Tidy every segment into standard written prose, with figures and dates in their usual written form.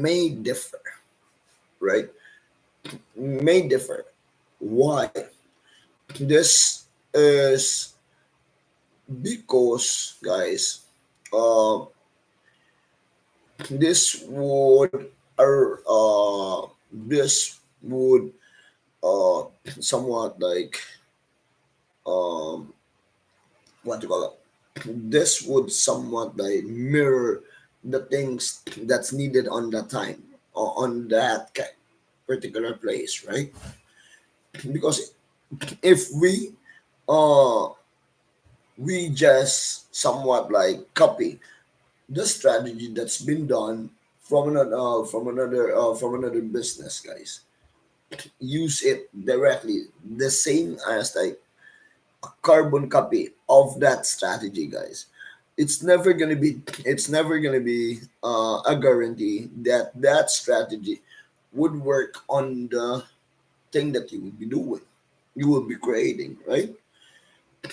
may differ, right? May differ. Why? This is because, guys, uh, this would, this would uh, somewhat like, um, what do you call it? This would somewhat like mirror the things that's needed on that time or on that particular place, right? Because if uh we just somewhat like copy the strategy that's been done from another business, guys, use it directly, the same as like a carbon copy of that strategy, guys. It's never gonna be a guarantee that that strategy would work on the thing that you would be doing, you will be creating, right?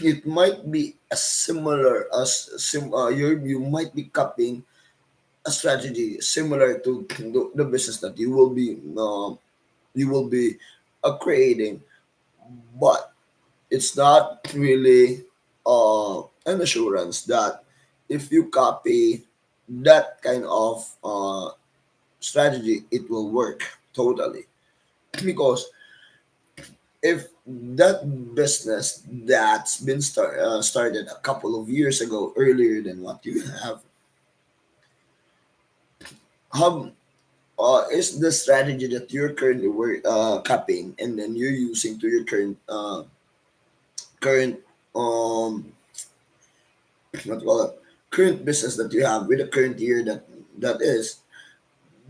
It might be a similar as you might be copying a strategy similar to the business that you will be creating, but it's not really an assurance that if you copy that kind of strategy, it will work totally. Because if that business that's been started a couple of years ago, earlier than what you have is the strategy that you're currently copying and then you're using to your current um what do you call it, current business that you have with the current year that is,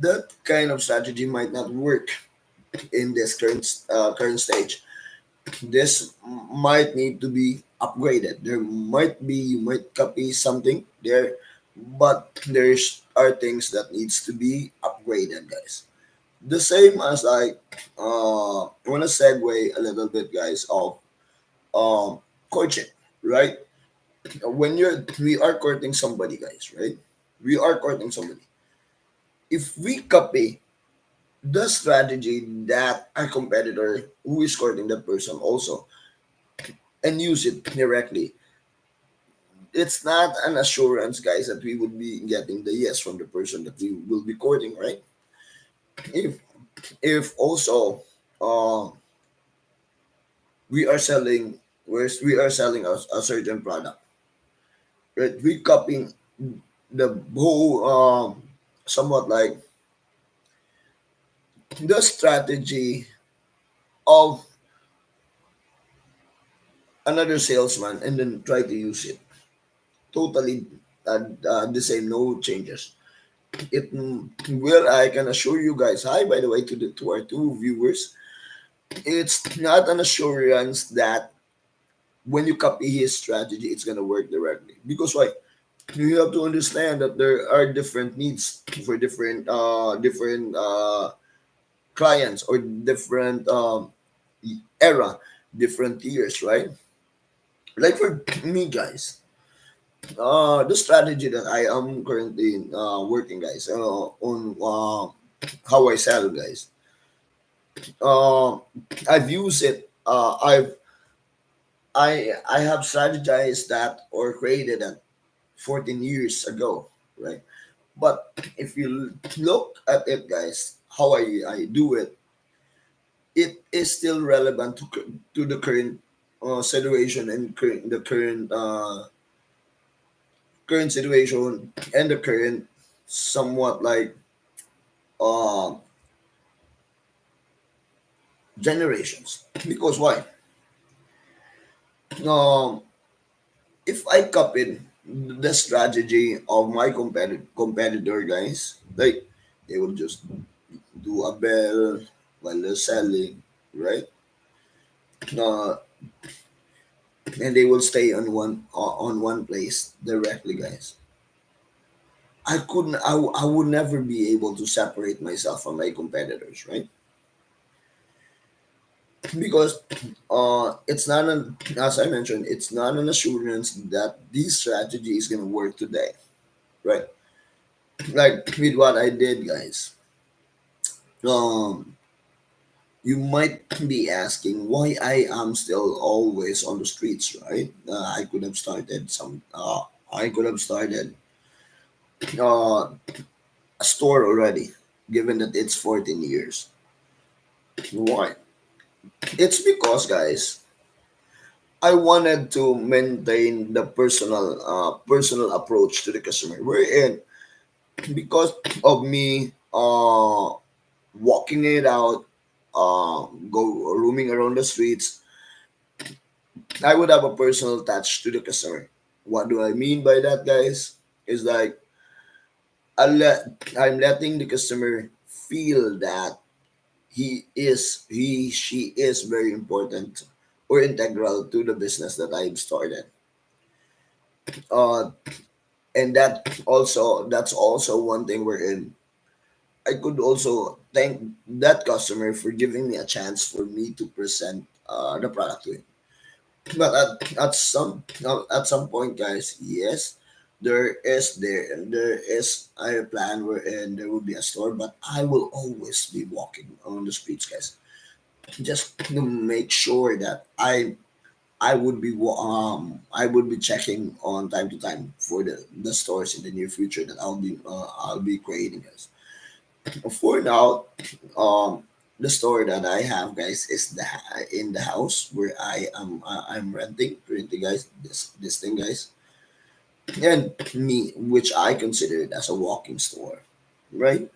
that kind of strategy might not work in this current stage. This might need to be upgraded. There might be, you might copy something there, but there's are things that needs to be upgraded, guys. The same as like I want to segue a little bit, guys, of um courtship, right? When we are courting somebody, guys, right? We are courting somebody. If we copy the strategy that our competitor who is courting that person also and use it directly, it's not an assurance, guys, that we would be getting the yes from the person that we will be courting, right? If also uh, we are selling, we are selling a certain product, right? We copying the whole somewhat like the strategy of another salesman and then try to use it totally the same, no changes. It will, I can assure you guys, hi by the way to the to our two viewers, it's not an assurance that when you copy his strategy it's gonna work directly. Because why? You have to understand that there are different needs for different clients or different era, different years, right? Like for me, guys, the strategy that I am currently working, guys, on how I sell, guys. Uh, I've used it. I have strategized that or created that 14 years ago, right? But if you look at it, guys, how I do it, it is still relevant to the current situation and current situation and the current somewhat like uh, generations. Because why? Um, if I copied the strategy of my competitor, guys, like they will just do a bell while they're selling, right? Uh, and they will stay on one place directly, guys. I couldn't. I would never be able to separate myself from my competitors, right? Because it's not an, as I mentioned, it's not an assurance that this strategy is gonna work today, right? Like with what I did, guys. Um, you might be asking why I am still always on the streets, right? I could have started some. I could have started uh, a store already, given that it's 14 years. Why? It's because, guys, I wanted to maintain the personal approach to the customer. We're in because of me walking it out, go roaming around the streets. I would have a personal touch to the customer. What do I mean by that, guys? Is like I'm letting the customer feel that she is very important or integral to the business that I've started. Uh, and that's also one thing we're in. I could also thank that customer for giving me a chance for me to present the product to him. But at some point, guys, yes, there is a plan wherein there will be a store, but I will always be walking on the streets, guys, just to make sure that I would be checking on time to time for the stores in the near future that I'll be creating, guys. For now, um, the store that I have, guys, is in the house where I'm renting currently, guys. This thing, guys, and me, which I consider it as a walking store, right?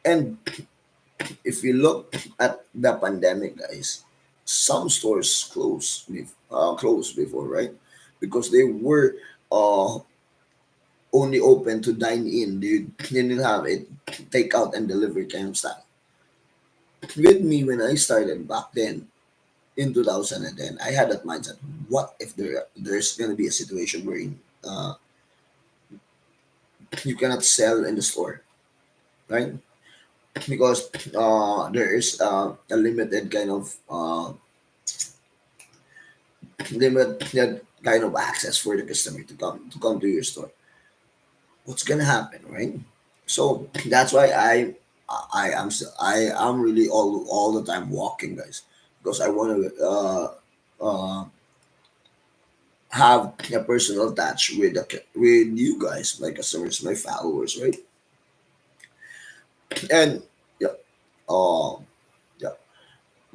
And if you look at the pandemic, guys, some stores closed before, right? Because they were uh only open to dine in. They didn't have it take out and deliver kind of stuff. With me when I started back then in 2010, I had that mindset. What if there's gonna be a situation where you cannot sell in the store, right? Because there is a limited limited kind of access for the customer to come to your store. What's gonna happen, right? So that's why I am really all the time walking, guys, because I want to have a personal touch with you guys, my customers, my followers, right? And yeah, um, yeah.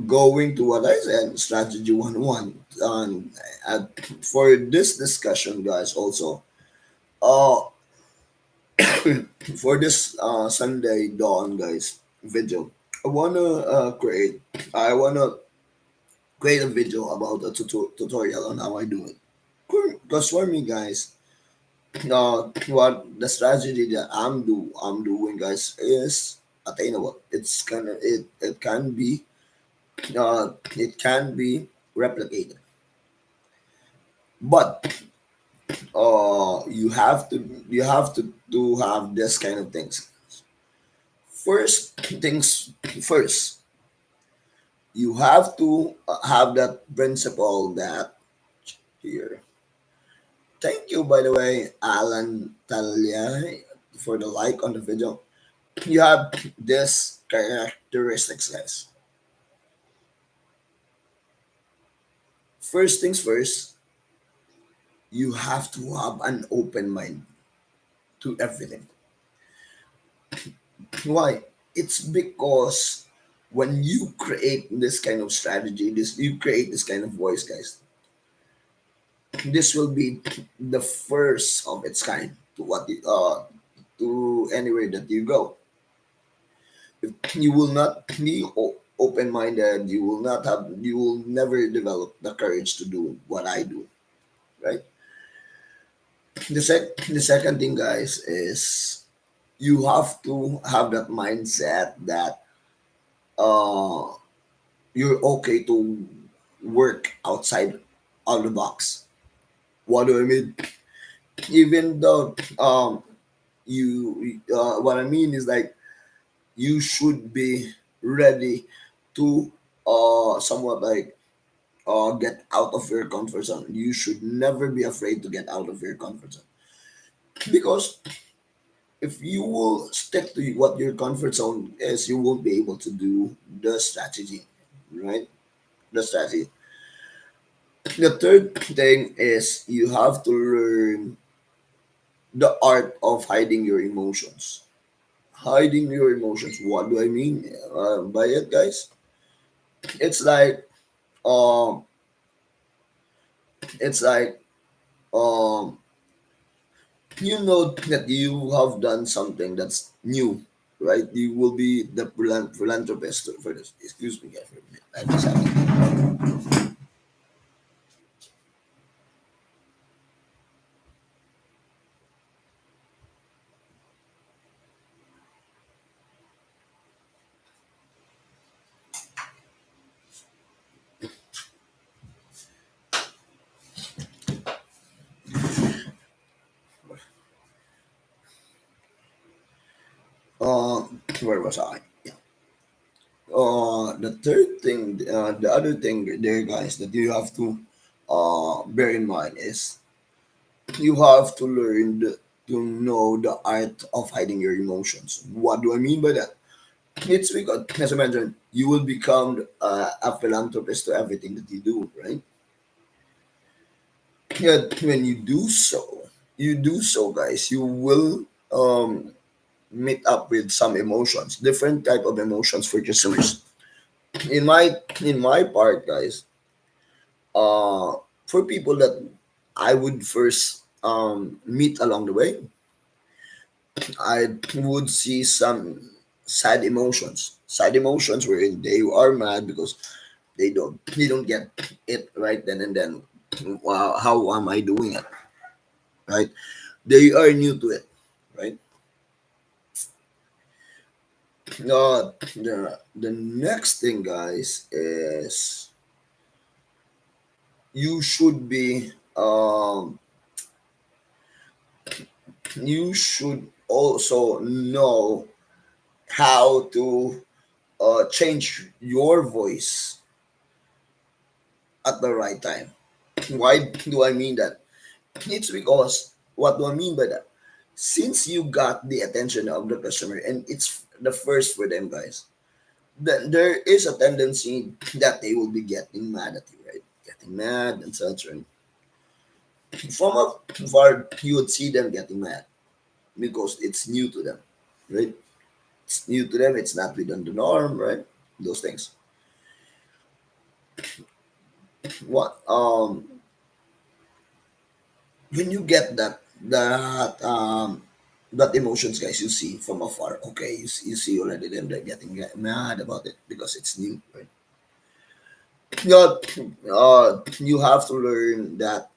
Going to what I said, strategy 101. And for this discussion, guys, also, uh, for this Sunday dawn, guys, video, I wanna create a video about a tutorial on how I do it. Because for me, guys, what the strategy that I'm doing, guys, is attainable. It can be replicated, but you have to have this kind of things. First things first, you have to have that principle that here. Thank you, by the way, Alan Talia, for the like on the video. You have this characteristics, guys. First things first, you have to have an open mind to everything. Why? It's because when you create this kind of strategy, this you create this kind of voice, guys. This will be the first of its kind to anywhere that you go. If you will not be open minded, you will never develop the courage to do what I do, right? The second thing, guys, is you have to have that mindset that uh you're okay to work outside of the box. What do I mean? Even though what I mean is like you should be ready to somewhat like get out of your comfort zone. You should never be afraid to get out of your comfort zone because if you will stick to what your comfort zone is, you won't be able to do the strategy, right? The strategy. The third thing is you have to learn the art of hiding your emotions. Hiding your emotions. What do I mean by it, guys? It's like um, it's like um, you know that you have done something that's new, right? You will be the philanthropist for this. Excuse me, guys, for a minute. I just have where was I? The third thing, the other thing there, guys, that you have to bear in mind is you have to to know the art of hiding your emotions. What do I mean by that? It's because, as I mentioned, you will become a philanthropist to everything that you do, right? Yet when you do so, guys, you will meet up with some emotions, different type of emotions for customers. In my part, guys, uh, for people that I would first meet along the way, I would see some sad emotions wherein they are mad because they don't get it right then and then. Wow, how am I doing it? Right? They are new to it, right? The next thing, guys, is you should be you should also know how to change your voice at the right time. Why do I mean that? It's because what do I mean by that? Since you got the attention of the customer and it's the first for them, guys, then there is a tendency that they will be getting mad at you, right? Getting mad and such. And from afar, you would see them getting mad because it's new to them, right? It's new to them. It's not within the norm, right? Those things. What when you get that emotions, guys, you see from afar. Okay, you see already them they're getting mad about it because it's new, right? You you have to learn that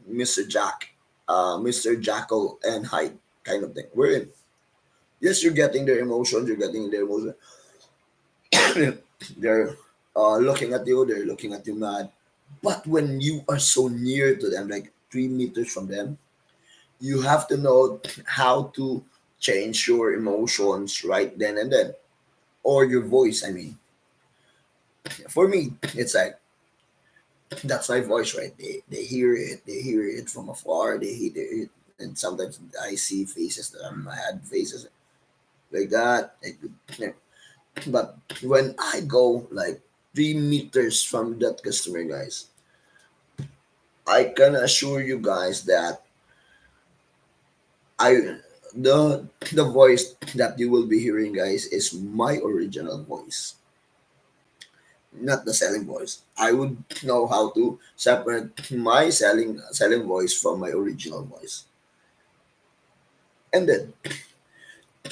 Mr. Jack, Mr. Jackal and Hyde kind of thing. We're in. Yes, you're getting their emotions. You're getting their emotions. They're looking at you. They're looking at you mad. But when you are so near to them, like 3 meters from them, you have to know how to change your emotions right then and then, or your voice. I mean, for me, it's like that's my voice, right? They hear it from afar, they hear it, and sometimes I see faces that are mad faces like that. Yeah. But when I go like 3 meters from that customer, guys, I can assure you guys that I the voice that you will be hearing, guys, is my original voice, not the selling voice. I would know how to separate my selling voice from my original voice. And then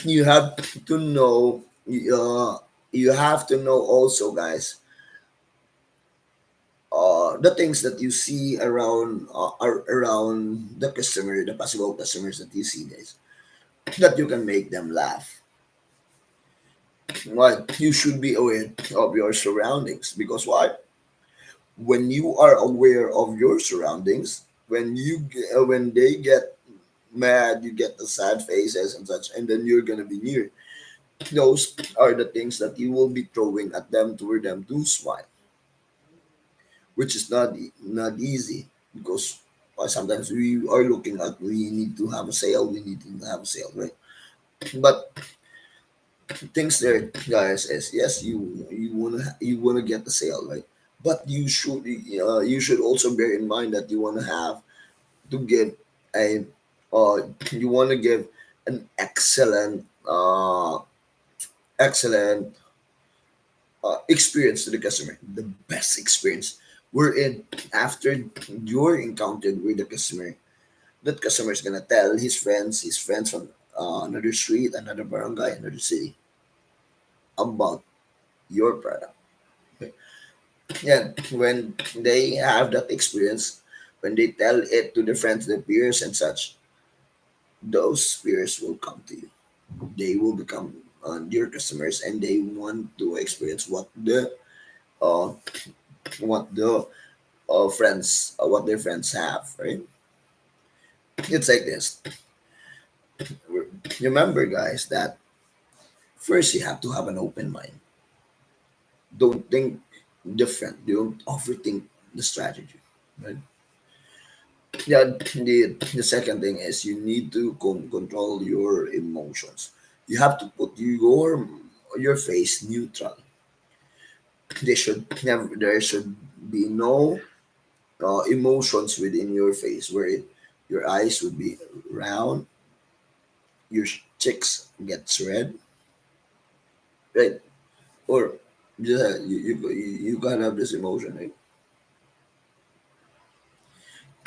you have to know you have to know also, guys, the things that you see around around the customer, the possible customers that you see, guys, that you can make them laugh. What you should be aware of your surroundings because why? When you are aware of your surroundings, when they get mad, you get the sad faces and such, and then you're gonna be near. Those are the things that you will be throwing at them for them to smile, which is not easy because sometimes we are looking at we need to have a sale, we need to have a sale, right? But things there, guys, is yes, you wanna get the sale, right? But you should also bear in mind that you wanna have to give a you wanna give an excellent experience to the customer, the best experience. Wherein after you're encountered with the customer, that customer is gonna tell his friends from another street, another barangay, another city about your product. Yeah, when they have that experience, when they tell it to their friends, their peers, and such, those peers will come to you. They will become your customers, and they want to experience uh, what the what their friends have. Right? It's like this. Remember, guys, that first you have to have an open mind. Don't think different. Don't overthink the strategy. Right? Yeah, the second thing is you need to control your emotions. You have to put your face neutral. There should be no emotions within your face where your eyes would be round, your cheeks gets red, right? Or yeah, you can't have this emotion, right?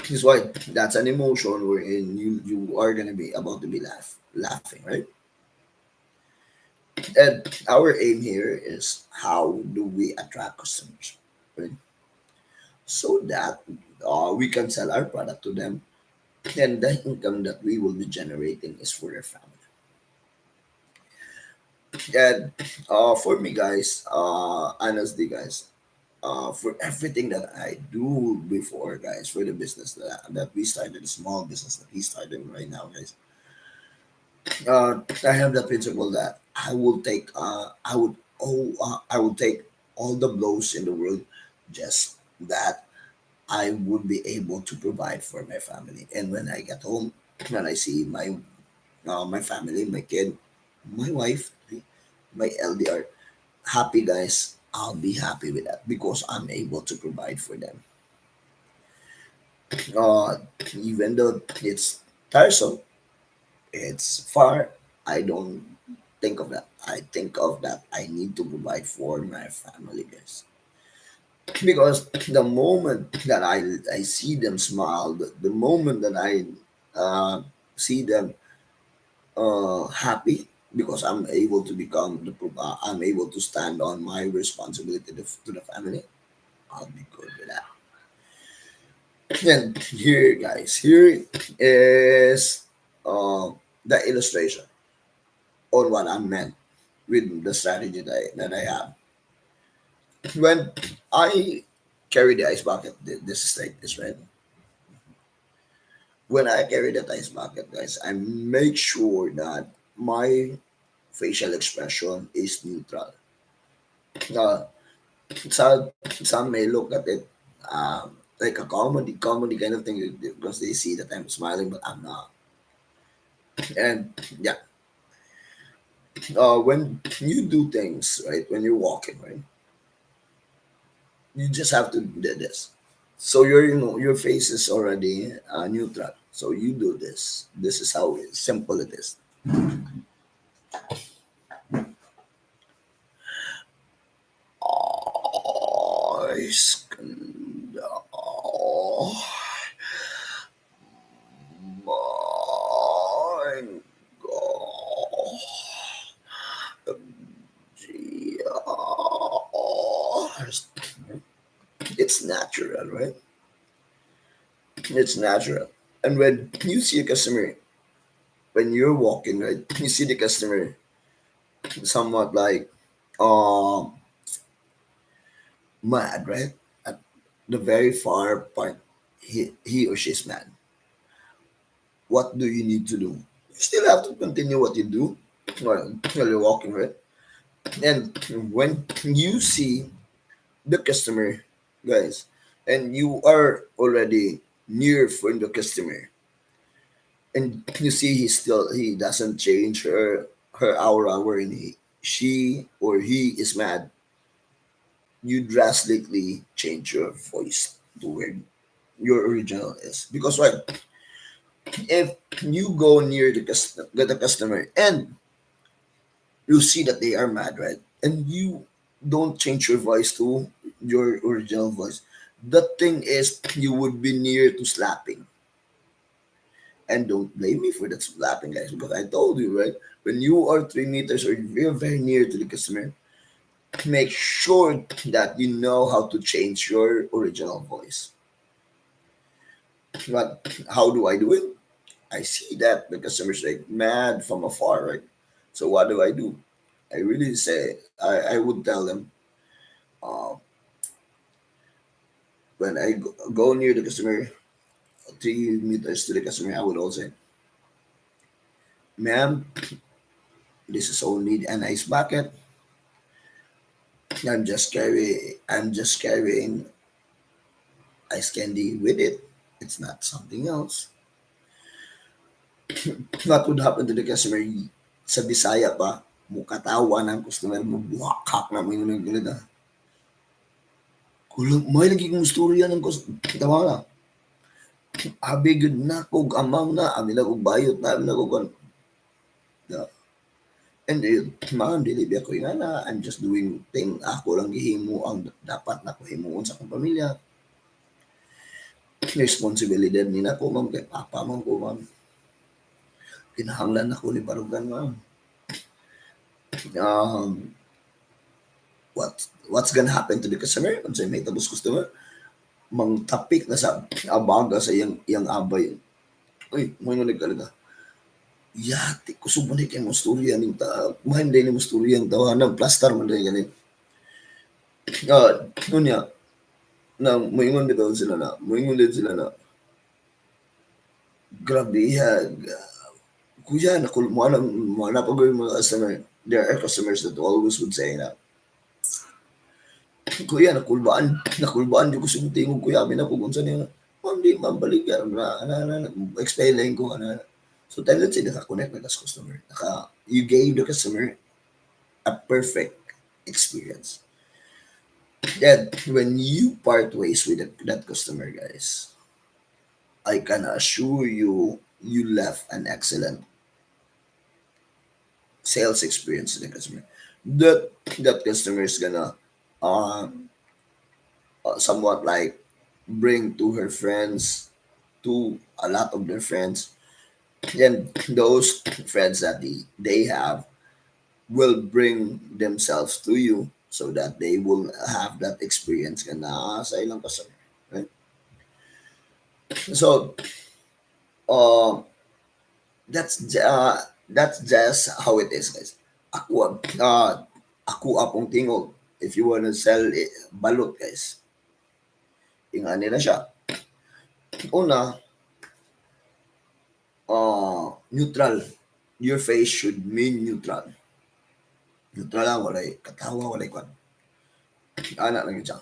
That's why that's an emotion wherein you are gonna be about to be laughing, right? And our aim here is how do we attract customers, right? So that we can sell our product to them, and the income that we will be generating is for their family. And for me, guys, honestly, guys, for everything that I do before, guys, for the business that we started, the small business that we started right now, guys, I have the principle that I would take all the blows in the world, just that I would be able to provide for my family. And when I get home, when I see my family, my kid, my wife, my LDR happy, guys, I'll be happy with that because I'm able to provide for them. Uh, Even though it's tiresome, it's far. I don't think of that. I think of that I need to provide for my family, guys. Because the moment that I see them smile, the moment that I see them happy, because I'm able to I'm able to stand on my responsibility to the family, I'll be good with that. And here, guys, here is uh, the illustration on what I meant with the strategy that I have. When I carry the ice bucket, this is like this, right? When I carry that ice bucket, guys, I make sure that my facial expression is neutral. Uh, some may look at it like a comedy kind of thing because they see that I'm smiling, but I'm not. And yeah, when you do things right, when you're walking, right, you just have to do this. So your face is already neutral. So you do this. This is how simple it is. Ice cream. Oh my God. It's natural, right? It's natural. And when you see a customer, when you're walking, right, you see the customer somewhat like um mad, right? At the very far part, he or she's mad. What do you need to do? You still have to continue what you do while you're walking, right? And when you see the customer, guys, and you are already near from the customer, and you see he doesn't change her aura wherein she or he is mad. You drastically change your voice to where your original is. Because right, if you go near the customer and you see that they are mad, right, and you don't change your voice to your original voice, the thing is you would be near to slapping. And don't blame me for that slapping, guys, because I told you, right, when you are 3 meters or you're very near to the customer, make sure that you know how to change your original voice. But how do I do it? I see that the customer's like mad from afar, right? So what do? I really say I would tell them, uh, when I go near the customer, 3 meters to the customer, I would also say, "Ma'am, this is only an ice bucket. I'm just carrying ice candy with it. It's not something else." What would happen to the customer? Sa Bisaya pa, mukatawa ng customer mo, buhakak na mo yung gulida. Kulang, may lagi kong istorya ng tawa na. Abi gud na kog amang na, abi na kog bayot na, abi na kog na. And man, dili biya ko nga na, I'm just doing thing, ako lang gihimo ang dapat na ko himuon sa akong pamilya. Responsibilidad ni na ko, ma'am, kay papa man ko, ma'am. Kinahanglan ako ni Barugan, ma'am. Um, what's gonna happen to the customer? Kung sa'yo may tabos customer, mang tapik na sa abaga sa iyang abay. Uy, mo yung nagkalaga. Yati, kusog man kay mo storya ning ta, mahin din mo storya ang tawanan, plastar man din ganit. Nunya, na moingon bitaw sila na, moingon din sila na, grabe ya, kuya, mo na pag yung mga customer, there are customers that always would say na, kuya, nakulbaan, di ko sumutingog, kuya, amin ako kung saan yun. Ma'am, di, ma'am, balik yan, explain lang ko, So, tendency, naka-connect na sa customer. You gave the customer a perfect experience. Then, when you part ways with that customer, guys, I can assure you, you left an excellent sales experience to the customer. That customer is gonna uh, somewhat like bring to her friends, to a lot of their friends. Then those friends that they have will bring themselves to you so that they will have that experience ka na sa ilang customer. Right? So, uh, that's just how it is, guys. Ako apong tingog. If you wanna sell balot, guys, ingani na siya. Una, neutral. Your face should mean neutral. Neutral lang, walay katawa, walay kwan. Anak lang yun siya.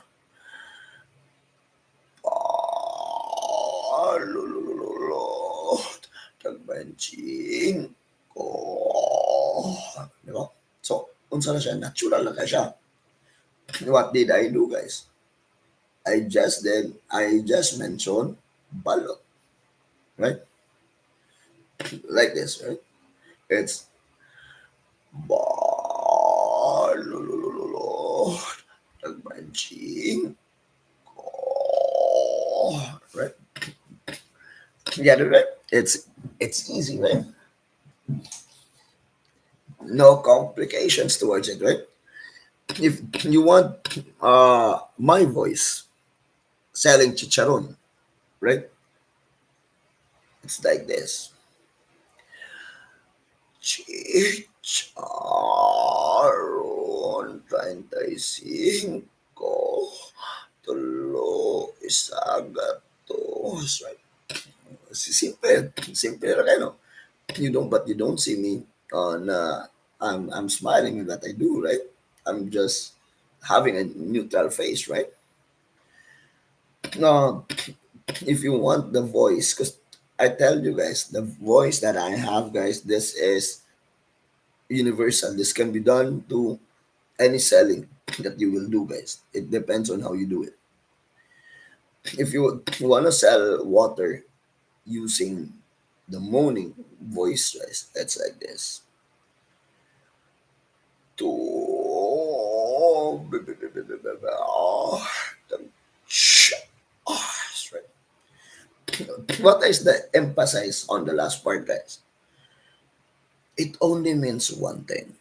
Lululululot, tagbanching ko. Di ba? So, unsa na siya, natural lang siya. What did I do, guys? I just mentioned balot, right? Like this, right? It's balulululot, tagbanching ko. Right? Yeah, right? It's easy, right? No complications towards it, right? If you want my voice selling chicharon, right? It's like this. Chicharon 35 tulo isagatos, right? Simple. Simple lang, no? But you don't see me on I'm smiling with what I do, right? I'm just having a neutral face, right? Now, if you want the voice, because I tell you guys, the voice that I have, guys, this is universal. This can be done to any selling that you will do, guys. It depends on how you do it. If you want to sell water using the moaning voice, guys, that's like this. To what is the emphasis on the last part, guys? It only means one thing.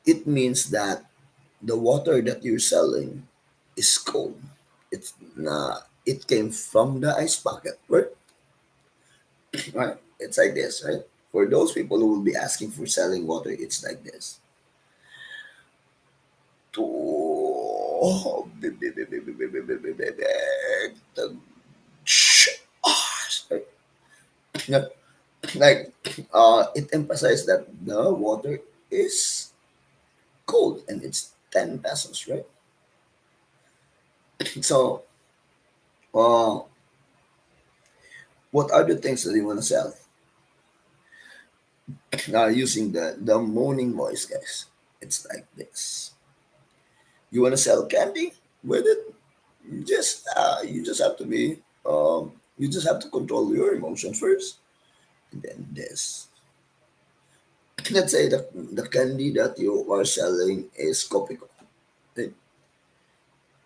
It means that the water that you're selling is cold. It's not. It came from the ice bucket, right? Right. It's like this, right? For those people who will be asking for selling water, it's like this. To the sorry. No, like it emphasized that the water is cold and it's 10 pesos, right? So uh what are the things that you want to sell using the moaning voice, guys? It's like this. You want to sell candy with it? You just have to be you just have to control your emotions first, and then this. Let's say the candy that you are selling is Kopiko. Then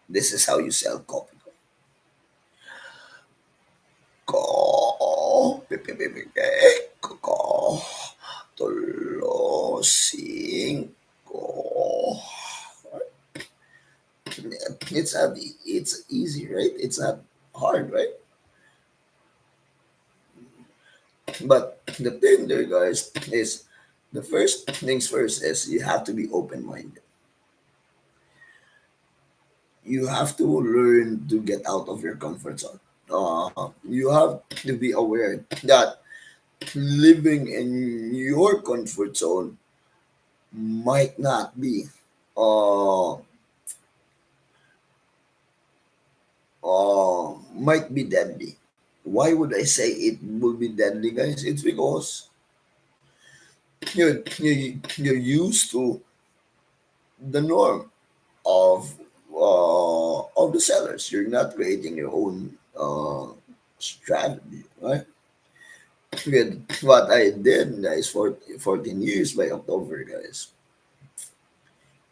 this is how you sell Kopiko. Ko, ko, tulo, cinco. It's easy, right? It's not hard, right? But the thing there, guys, is the first things first is you have to be open minded. You have to learn to get out of your comfort zone. You have to be aware that living in your comfort zone might not be uh, might be deadly. Why would I say it will be deadly, guys? It's because you're used to the norm of the sellers. You're not creating your own strategy, right? With what I did, guys, for 14 years by October, guys,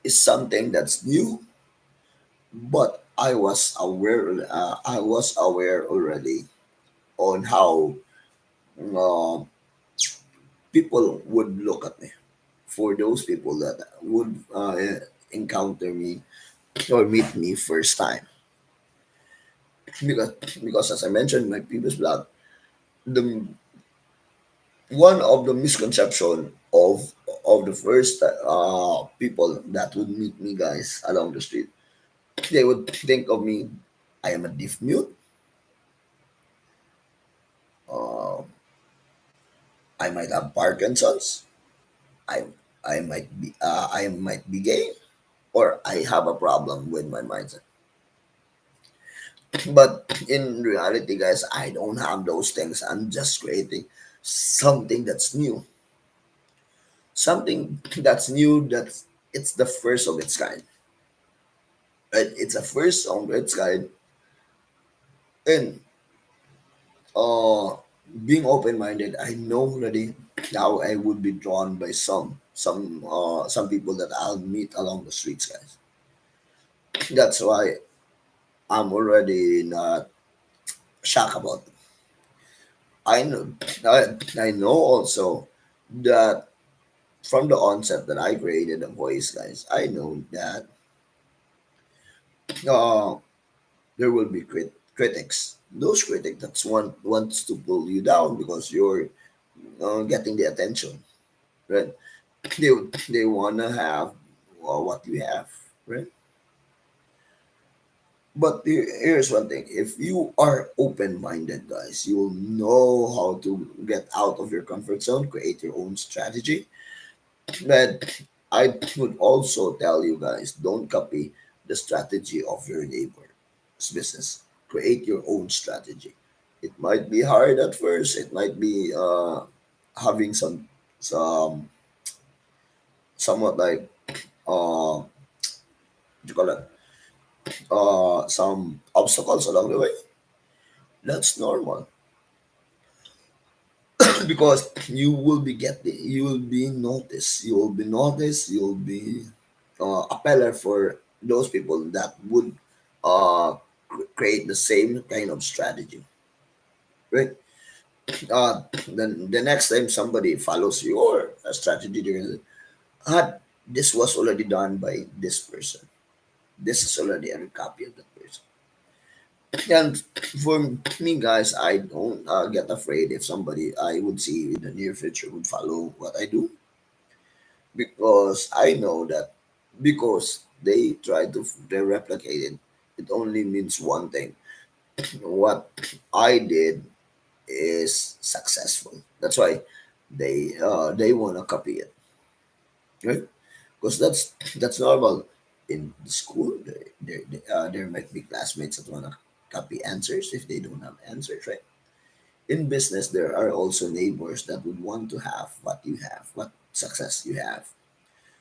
is something that's new, but I was aware already on how uh, people would look at me. For those people that would encounter me or meet me first time, because as I mentioned in my previous blog, the one of the misconception of the first people that would meet me, guys, along the street, they would think of me, I am a deaf mute, uh, I might have Parkinson's, I I might be gay, or I have a problem with my mindset. But in reality, guys, I don't have those things. I'm just creating something that's new, something that's new. That's it's the first of its kind. Right? It's a first of its kind, and uh, being open minded, I know already how I would be drawn by some people that I'll meet along the streets, guys. That's why I'm already not shocked about it. I know I know also that from the onset that I created a voice, guys, I know that uh, there will be critics. Those critics that wants to pull you down because you're getting the attention, right? They wanna have what you have, right? But here's one thing: if you are open-minded, guys, you will know how to get out of your comfort zone, create your own strategy. But I would also tell you guys, don't copy the strategy of your neighbor's business. Create your own strategy. It might be hard at first. It might be having some somewhat like what you call it, some obstacles along the way. That's normal because you will be noticed. You will be noticed. You will be a pillar for those people that would create the same kind of strategy, right? Then the next time somebody follows your strategy, they're gonna say, ah, this was already done by this person. This is already a copy of that person. And for me, guys, I don't get afraid if somebody I would see in the near future would follow what I do because I know that because they try to they replicate it, it only means one thing. What I did is successful. That's why they want to copy it, right? Because that's normal in the school. There might be classmates that want to copy answers if they don't have answers, right? In business, there are also neighbors that would want to have what you have, what success you have.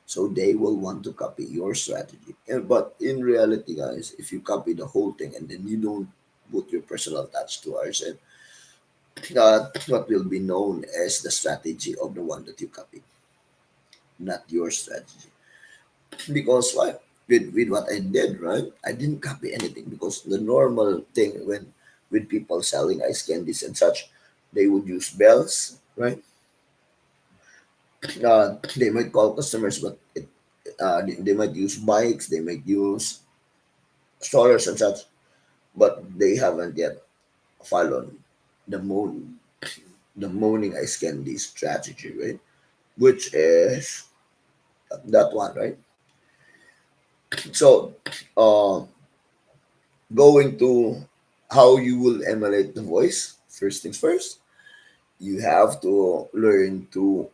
So they will want to copy your strategy. But in reality, guys, if you copy the whole thing and then you don't put your personal touch to ours, what will be known as the strategy of the one that you copy, not your strategy. Because why? With what I did, right? I didn't copy anything because the normal thing when with people selling ice candies and such, they would use bells, right? They might call customers, but they might use bikes, they might use strollers and such, but they haven't yet followed the moaning ice candy strategy, right? Which is that one, right? So, uh, going to how you will emulate the voice. First things first, you have to learn to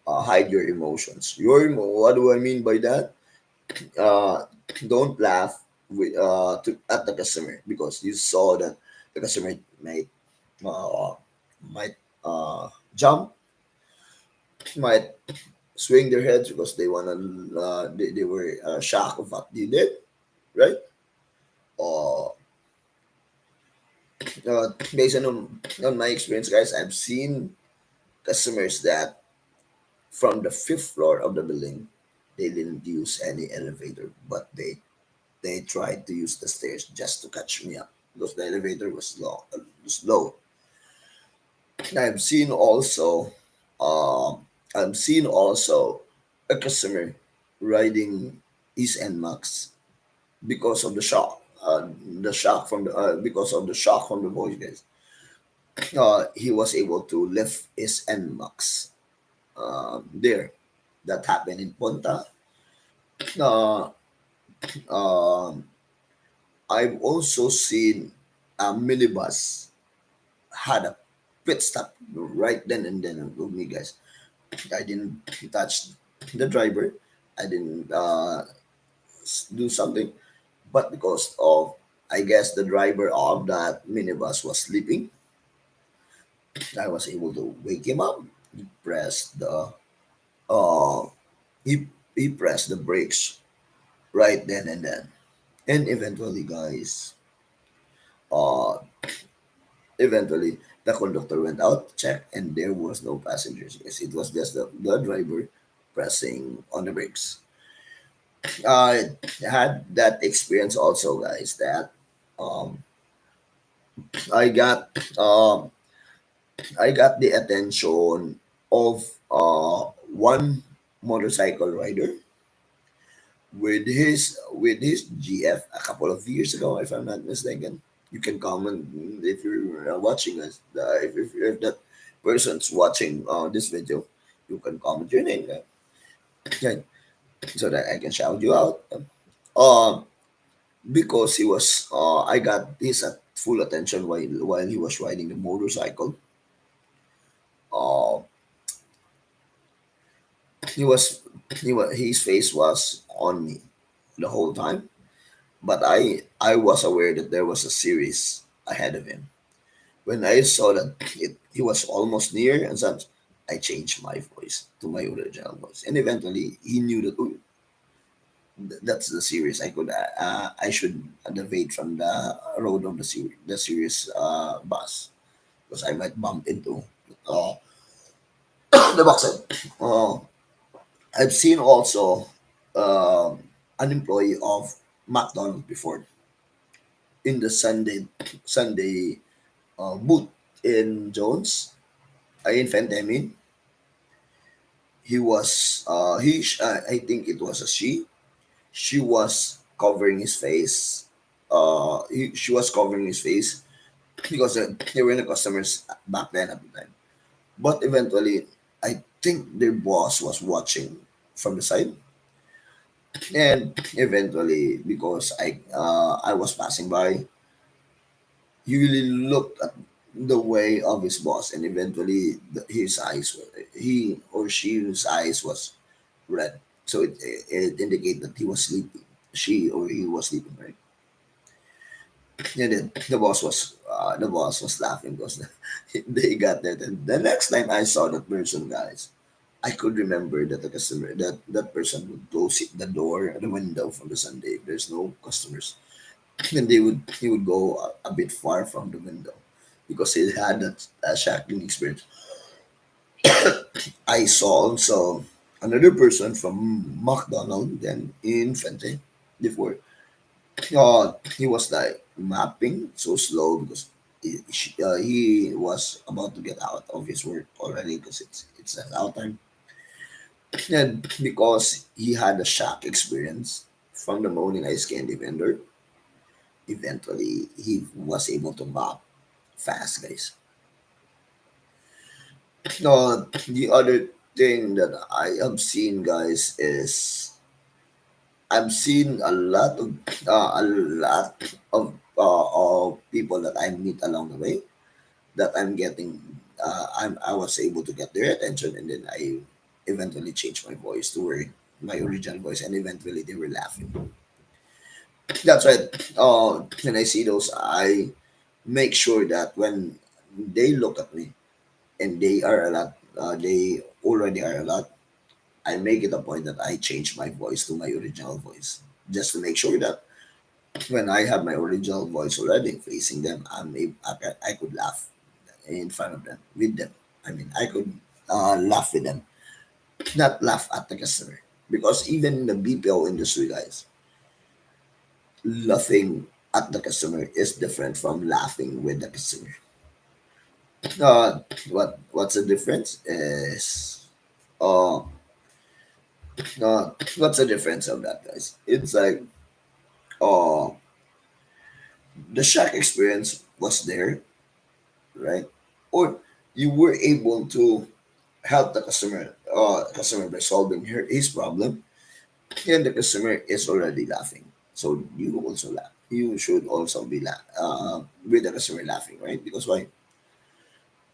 hide your emotions. What do I mean by that? Uh, don't laugh at the customer because you saw that the customer uh, might jump, might swing their heads because they were shocked of what you did, right? Uh, Based on my experience, guys, I've seen customers that from the fifth floor of the building, they didn't use any elevator, but they tried to use the stairs just to catch me up because the elevator was low. I've seen also, um, I've seen also a customer riding his NMAX because of the shock. Because of the shock from the voice, guys. He was able to lift his NMAX there. That happened in Ponta. Uh, um, I've also seen a minibus had a pit stop right then and then with me, guys. I didn't touch the driver. I didn't do something, but because of I guess the driver of that minibus was sleeping, I was able to wake him up. He pressed the uh he pressed the brakes right then and then, and uh eventually the conductor went out to check, and there was no passengers. Yes, it was just the driver pressing on the brakes. I had that experience also, guys. That um, I got um, I got the attention of one motorcycle rider with his GF a couple of years ago, if I'm not mistaken. You can comment if you're watching us. If that person's watching this video, you can comment your name, okay, so that I can shout you out. Um, because I got his full attention while he was riding the motorcycle. Uh, he was his face was on me the whole time, but I was aware that there was a series ahead of him. When I saw that he was almost near and such, I changed my voice to my original voice, and eventually he knew that, "Oh, that's the series. I should deviate from the road of the series bus because I might bump into uh, the boxer." Uh, I've seen also um an employee of McDonald's before in the Sunday booth in Jones, in Fentanyl. He was I think it was a she was covering his face. She was covering his face because they were the customers back then at the time. But eventually, I think their boss was watching from the side, and eventually, because I was passing by, he really looked at the way of his boss, and eventually his eyes were he or she's eyes was red. So it indicated that he was sleeping. She or he was sleeping, right? And then the boss was laughing because they got that. And the next time I saw that person, guys, I could remember that the customer that person would close the door, the window from the Sunday. If there's no customers, and he would go a bit far from the window because he had that shocking experience. I saw also another person from McDonald then in Fente before. He was like mapping so slow because he was about to get out of his work already because it's an out time. And because he had a shock experience from the morning ice candy vendor, eventually he was able to map fast, guys. The other thing that I have seen, guys, is I've seen a lot of people that I meet along the way that I'm getting. I was able to get their attention, and then I eventually changed my voice to where my original voice, and eventually they were laughing. That's right. When I see those, I make sure that when they look at me and they are a lot, they already are a lot. I make it a point that I change my voice to my original voice, just to make sure that when I have my original voice already facing them, I could laugh in front of them, with them. I mean, I could laugh with them, not laugh at the customer. Because even in the BPO industry, guys, laughing at the customer is different from laughing with the customer. Uh, what's the difference is uh, what's the difference of that, guys? It's like uh, the shock experience was there, right? Or you were able to help the customer by solving his problem, and the customer is already laughing. So you also laugh. You should also be with the customer laughing, right? Because why?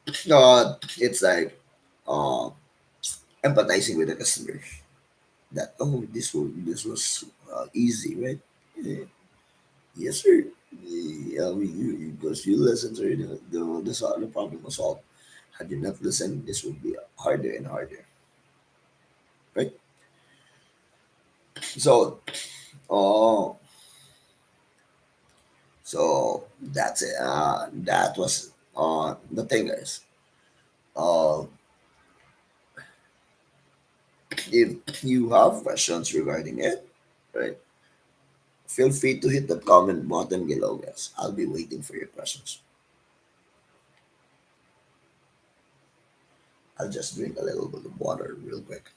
It's like uh, empathizing with the customer. That, oh, this was easy, right? Yeah. Yes, sir. Yeah, because you listened, sir. The problem was solved. Had you not listened, this would be harder and harder, right? So, uh, that's it. That was the thing is, uh, if you have questions regarding it, right, feel free to hit the comment button below, guys. I'll be waiting for your questions. I'll just drink a little bit of water real quick.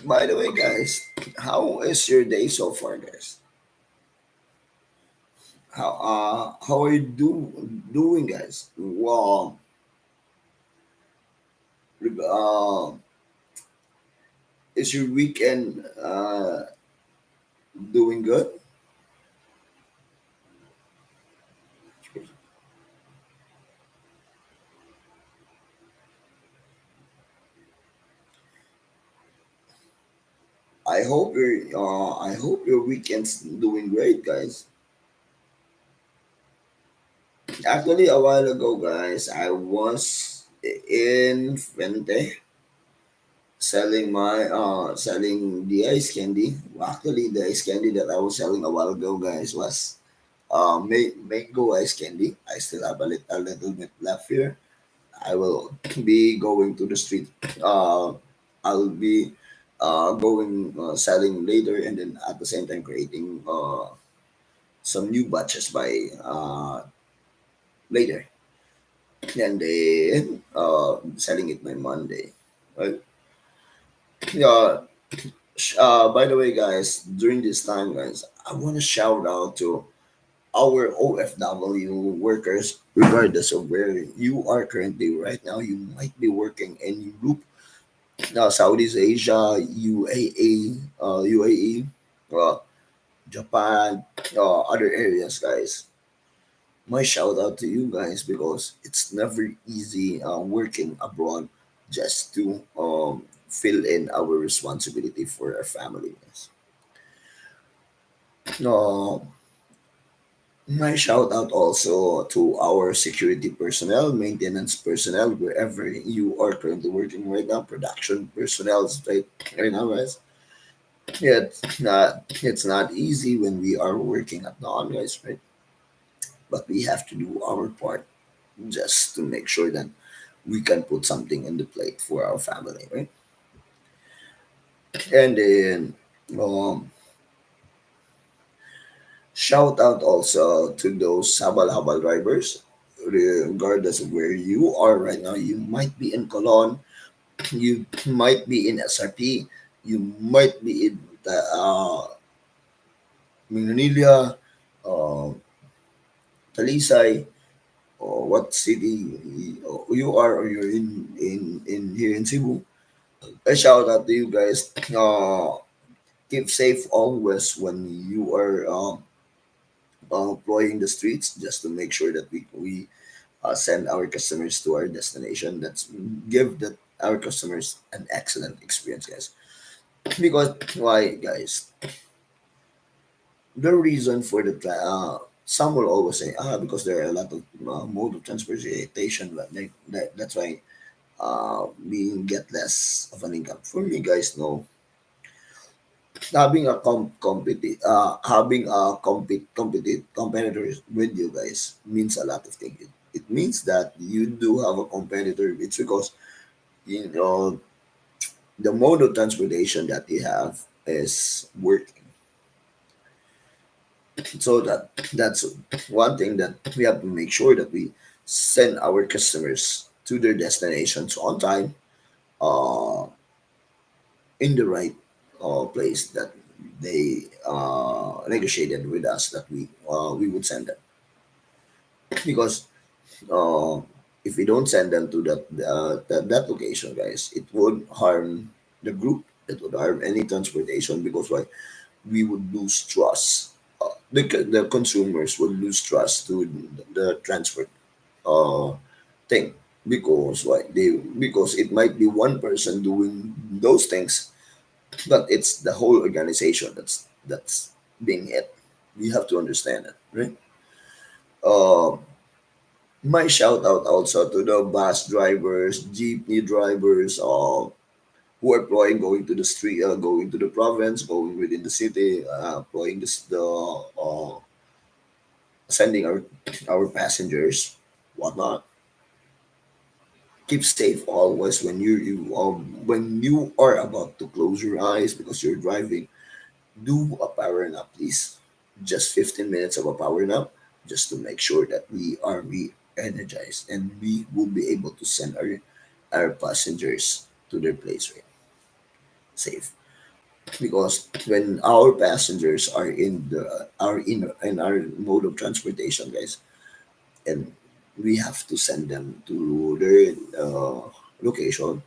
By the way, guys, how is your day so far, guys? How are you doing, guys? Well, uh, is your weekend doing good? I hope your weekend's doing great, guys. Actually, a while ago, guys, I was in Fuente selling the ice candy. Actually, the ice candy that I was selling a while ago, guys, was mango ice candy. I still have a little bit left here. I will be going to the street. I'll be going selling later, and then at the same time creating some new batches by later, and then selling it by Monday. Right? Yeah. By the way, guys, during this time, guys, I want to shout out to our OFW workers, regardless of where you are currently right now. You might be working in Europe, Southeast Asia, UAE, uh, Japan, other areas, guys. My shout out to you guys because it's never easy working abroad just to fill in our responsibility for our family, guys. Uh, my shout out also to our security personnel, maintenance personnel, wherever you are currently working right now, production personnel, right now, guys. Yeah, it's not easy when we are working at dawn, guys, right? But we have to do our part just to make sure that we can put something in the plate for our family, right? And then shout out also to those habal-habal drivers, regardless of where you are right now. You might be in Colon, you might be in SRP, you might be in Manila, uh, Talisay, or what city you are, or you're in here in Cebu. A shout out to you guys. Keep safe always when you are employing the streets, just to make sure that we send our customers to our destination. That's give that our customers an excellent experience, guys. Because why, guys? The reason for some will always say because there are a lot of mode of transportation, but that's why we get less of an income. For me, guys, no, having a competitors with you guys means a lot of things. It means that you do have a competitor. It's because you know the mode of transportation that you have is working. So that's one thing that we have to make sure that we send our customers to their destinations on time, uh, in the right place that they negotiated with us that we would send them. Because uh, if we don't send them to that location, guys, it would harm the group. It would harm any transportation because why we would lose trust. The consumers would lose trust to the transport uh, thing because why because it might be one person doing those things, but it's the whole organization that's being hit. We have to understand that, right? Uh, my shout out also to the bus drivers, jeepney drivers, who are employing going to the street, going to the province, going within the city, employing sending our passengers, whatnot. Keep safe always when when you are about to close your eyes because you're driving. Do a power nap, please. Just 15 minutes of a power nap, just to make sure that we are re-energized and we will be able to send our passengers to their place, right? Safe. because when our passengers are in our mode of transportation, guys, and we have to send them to their location,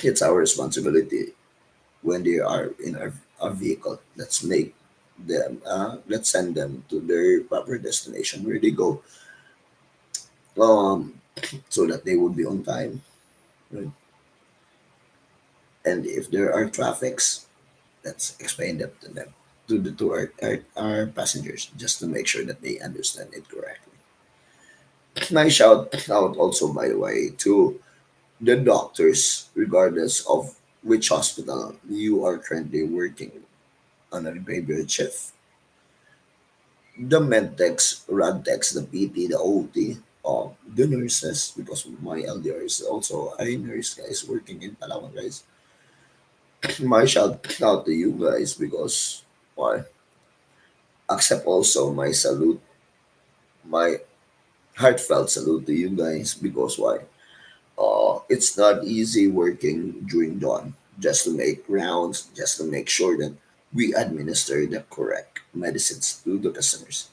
it's our responsibility when they are in our vehicle. Let's send them to their proper destination where they go, um, so that they will be on time. Right? And if there are traffics, let's explain that to them, our passengers, just to make sure that they understand it correctly. My shout out also, by the way, to the doctors, regardless of which hospital you are currently working on a graveyard shift. The medtechs, radtechs, the PT, the OT, the nurses, because my LDR is also a nurse, guys, working in Palawan, guys. My shout out to you guys because why? Accept also my salute, my heartfelt salute to you guys because why? It's not easy working during dawn just to make rounds, just to make sure that we administer the correct medicines to the customers,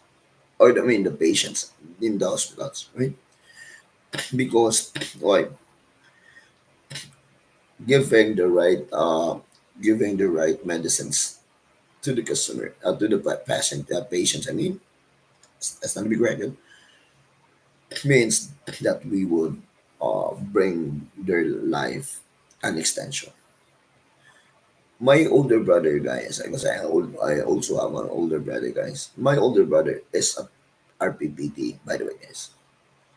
or I mean the patients in the hospitals, right? Because why? Giving the right giving the right medicines to the customer, to the patient, patients. I mean, that's not to be granted. Means that we would bring their life an extension. My older brother, guys, because I also have an older brother, guys. My older brother is a RPPT, by the way, guys.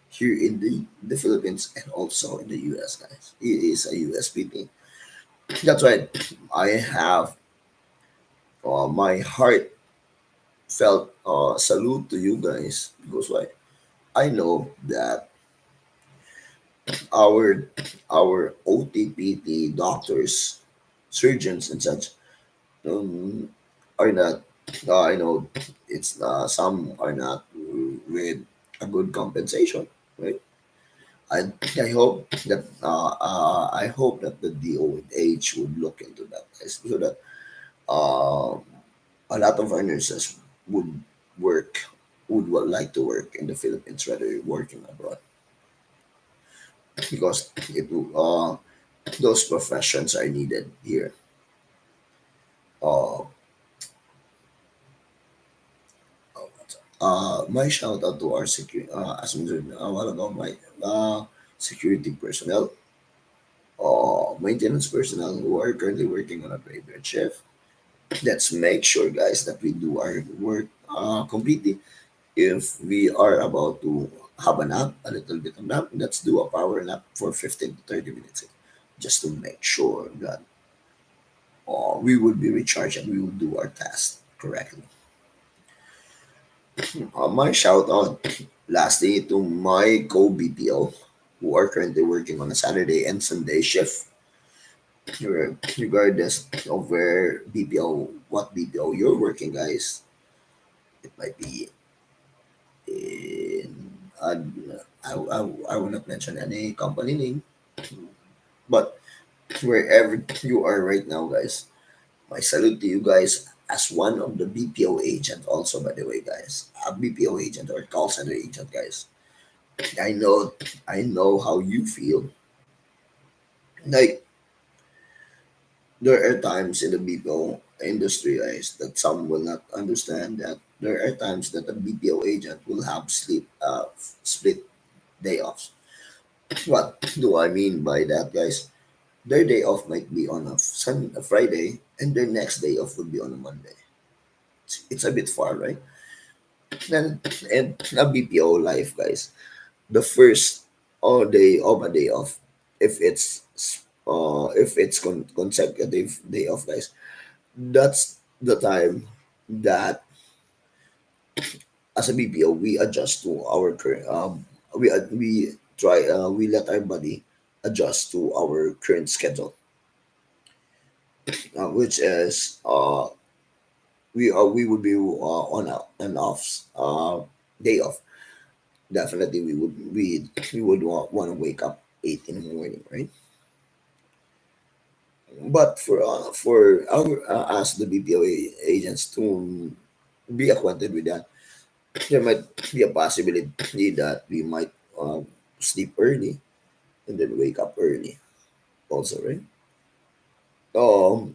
Here in the Philippines and also in the US, guys. He is a USPT. That's right. I have my heart felt salute to you guys because why? I know that our OTPT doctors, surgeons, and such um, are not. I know it's some are not with a good compensation, right? I I hope that I hope that the DOH would look into that, guys, so that um, a lot of our nurses would work would like to work in the Philippines rather than working abroad because those professions are needed here. Uh, my shout out to our security, as mentioned a while ago, my security personnel, maintenance personnel who are currently working on a graveyard shift. Let's make sure, guys, that we do our work completely. If we are about to have a nap, a little bit of nap, let's do a power nap for 15 to 30 minutes, just to make sure that we will be recharged and we will do our task correctly. My shout out lastly to my co BPO who are currently working on a Saturday and Sunday shift, regardless of where BPO, what BPO you're working, guys. It might be in, uh, I will not mention any company name, but wherever you are right now, guys, my salute to you guys as one of the BPO agent. Also, by the way, guys, a BPO agent or call center agent, guys. I know, I know how you feel. Like there are times in the BPO industry, guys, that some will not understand that there are times that a BPO agent will have split day offs. What do I mean by that, guys? Their day off might be on a Friday, and their next day off would be on a Monday. It's a bit far, right? And, and a BPO life, guys. The first all day of a day off, if it's consecutive day off, guys, that's the time that as a BPO we adjust to our current we try we let our body adjust to our current schedule, which is we would be on an offs day off. Definitely we would want to wake up 8 in the morning, right? But for our us the BPO agents to be acquainted with that, there might be a possibility that we might sleep early and then wake up early also, right?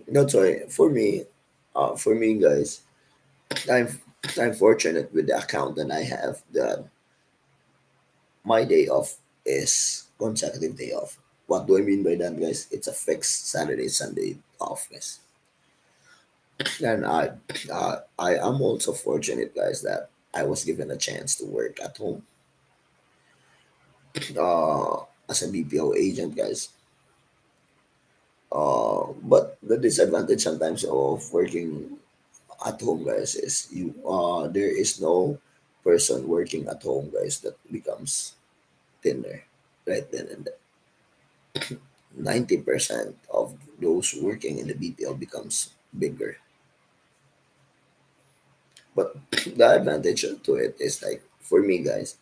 That's why for me guys, I'm I'm fortunate with the account that I have that my day off is consecutive day off. What do I mean by that, guys? It's a fixed Saturday, Sunday off, guys. And I am also fortunate, guys, that I was given a chance to work at home as a BPO agent, guys. But the disadvantage sometimes of working at home, guys, is you there is no person working at home, guys, that becomes thinner right then and there. 90% of those working in the BPO becomes bigger. But the advantage to it is like for me, guys,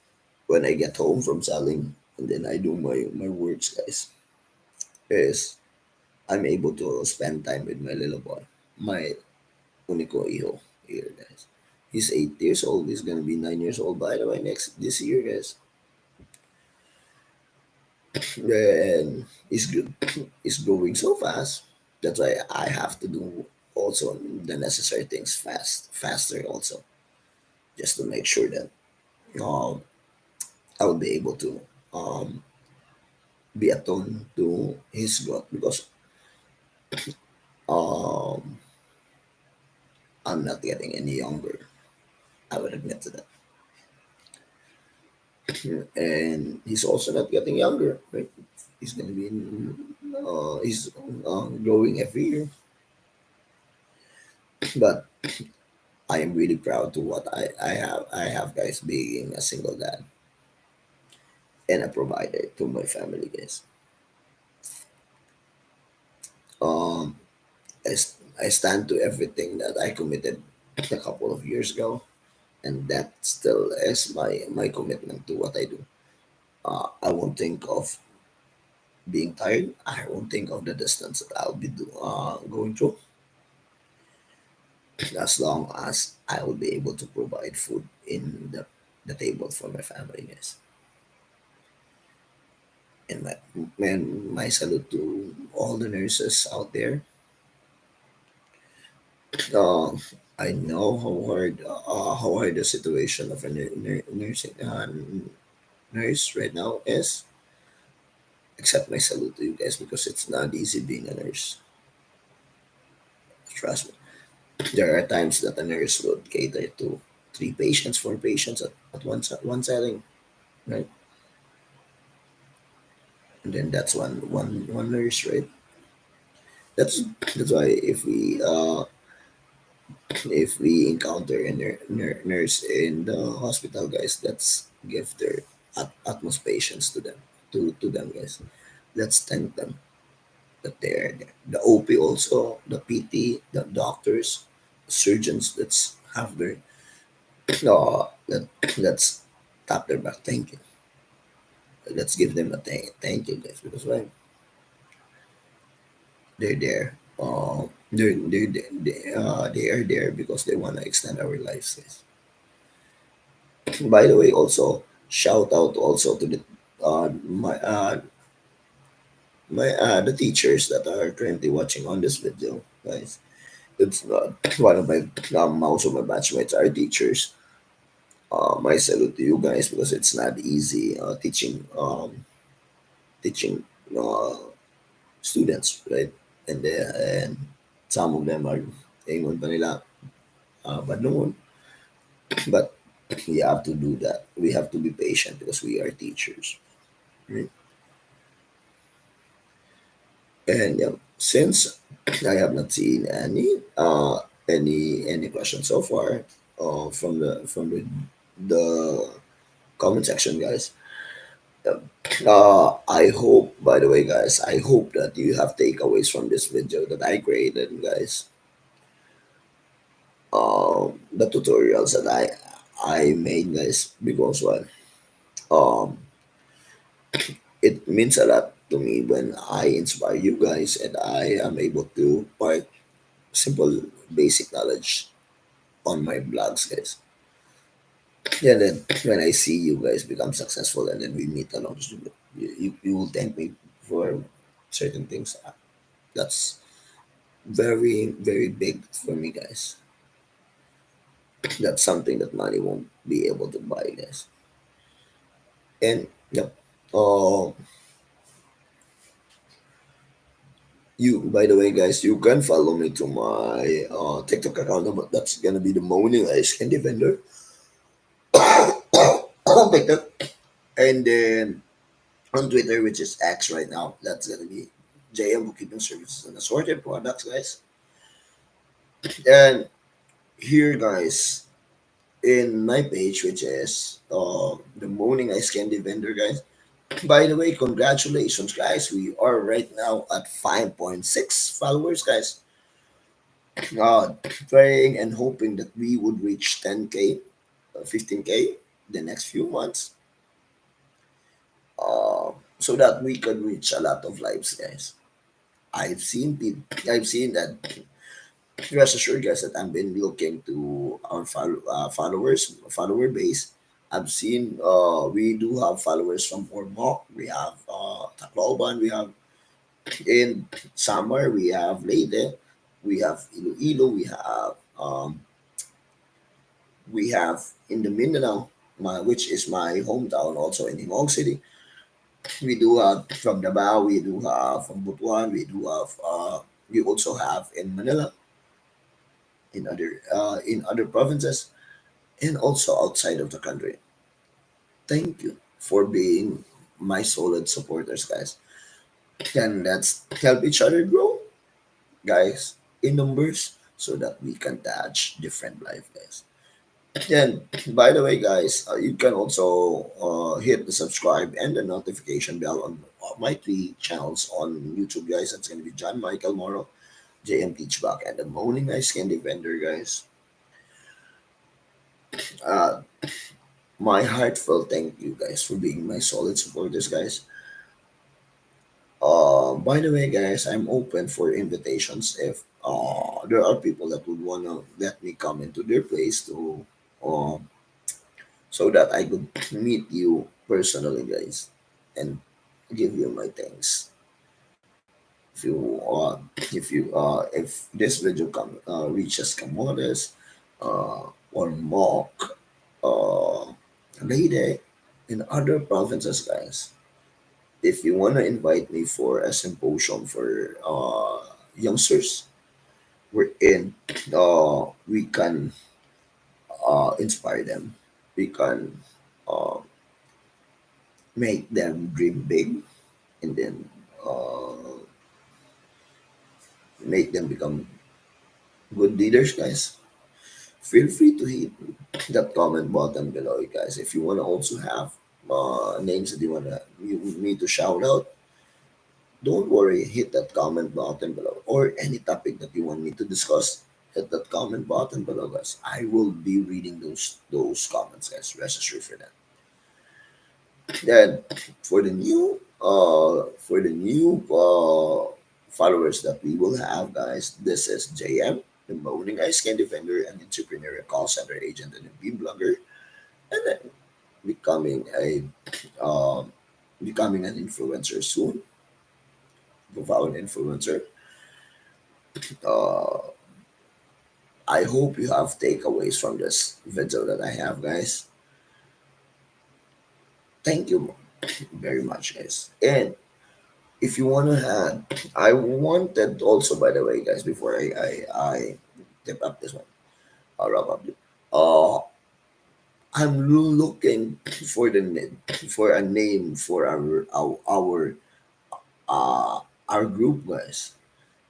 when I get home from selling and then I do my works, guys, is I'm able to spend time with my little boy, my unico hijo here, guys. He's 8 years old. He's gonna be 9 years old by the way next this year, guys. And it's good. It's growing so fast. That's why I have to do also the necessary things faster also, just to make sure that um, I will be able to um, be attuned to his growth because um, I'm not getting any younger. I would admit to that, and he's also not getting younger. Right? He's gonna be he's growing every year, but I am really proud to what I have, guys, being a single dad and a provider to my family, guys. Um, I stand to everything that I committed a couple of years ago, and that still is my commitment to what I do. I won't think of being tired. I won't think of the distance that I'll be going through, as long as I will be able to provide food in the table for my family, guys. And my salute to all the nurses out there. Uh, I know how hard the situation of a nursing nurse right now is. Except my salute to you guys because it's not easy being a nurse. Trust me. There are times that a nurse would cater to three patients, four patients at one setting, right? And then that's one nurse, right? That's that's why if we encounter a nurse in the hospital, guys, let's give their utmost patience to them, to them, guys. Let's thank them that they're there. The OP also, the PT, the doctors, surgeons. Let's have their let's tap their back. Thank you. Let's give them a thank you, guys, because why they're there. They are there because they want to extend our lives, guys. By the way, also shout out also to the the teachers that are currently watching on this video, guys. It's one of my also my batchmates are teachers. My salute to you guys because it's not easy teaching uh, students, right? And some of them are ingon pa nila badlungon, but you have to do that. We have to be patient because we are teachers, right? And yeah, since I have not seen any questions so far from the comment section, guys. I hope, by the way, guys, I hope that you have takeaways from this video that I created, guys. The tutorials that I made, guys, because well, um, it means a lot. to me when I inspire you guys and I am able to part simple basic knowledge on my blogs, guys. And then when I see you guys become successful and then we meet along the street, you will thank me for certain things. That's very, very big for me, guys. That's something that money won't be able to buy, guys. And yep. Uh, you by the way, guys, you can follow me to my TikTok account. That's gonna be the Moaning Ice Candy Vendor on TikTok, and then on Twitter, which is X right now. That's gonna be JM Bookkeeping Services and Assorted Products, guys. And here, guys, in my page, which is the Moaning Ice Candy Vendor, guys. By the way, congratulations, guys. We are right now at 5.6 followers, guys. Uh, Praying and hoping that we would reach 10K, 15K the next few months, so that we could reach a lot of lives, guys. I've seen that. Rest assured, guys, that I've been looking to our follower base. I've seen we do have followers from Ormoc, we have Tacloban, we have in Samar, we have Leyte, we have Iloilo, we have in the Mindanao, which is my hometown, also in Himog City. We do have from Davao, we do have from Butuan, we also have in Manila, in other provinces, and also outside of the country. Thank you for being my solid supporters, guys. And let's help each other grow, guys, in numbers so that we can touch different life, guys. And by the way, guys, you can also hit the subscribe and the notification bell on my three channels on YouTube, guys. That's going to be John Michael Moro, JM Teachback, and the Moaning Ice Candy Vendor, guys. Uh, my heartfelt thank you, guys, for being my solid supporters, guys. By the way, guys, I'm open for invitations if there are people that would want to let me come into their place to um, so that I could meet you personally, guys, and give you my thanks. If this video reaches Camotes, or Mock, uh, Leyte, in other provinces, guys, if you want to invite me for a symposium for youngsters, we can inspire them. We can uh, make them dream big, and then uh, make them become good leaders, guys. Feel free to hit that comment button below, guys. If you want to also have names that you want me to shout out, don't worry. Hit that comment button below, or any topic that you want me to discuss. Hit that comment button below, guys. I will be reading those comments, guys. Rest assured for that. Then for the new followers that we will have, guys, this is JM, the Moaning Ice Can Defender, an entrepreneurial call center agent and a beam blogger, and then becoming a um, becoming an influencer soon, profound influencer. Uh, I hope you have takeaways from this video that I have, guys. Thank you very much, guys. And if you want to add, I wanted also, by the way, guys, before I tip up this one, I'll wrap up. Uh, I'm looking for a name for our group, guys.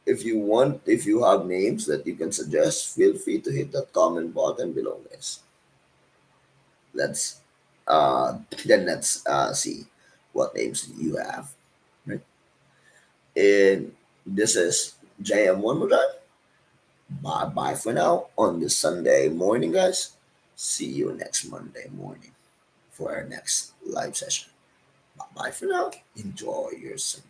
If you have names that you can suggest, feel free to hit that comment button below, guys. Let's let's see what names you have. Right? And this is JM one more time. Bye bye for now on this Sunday morning, guys. See you next Monday morning for our next live session. Bye bye for now. Enjoy your Sunday.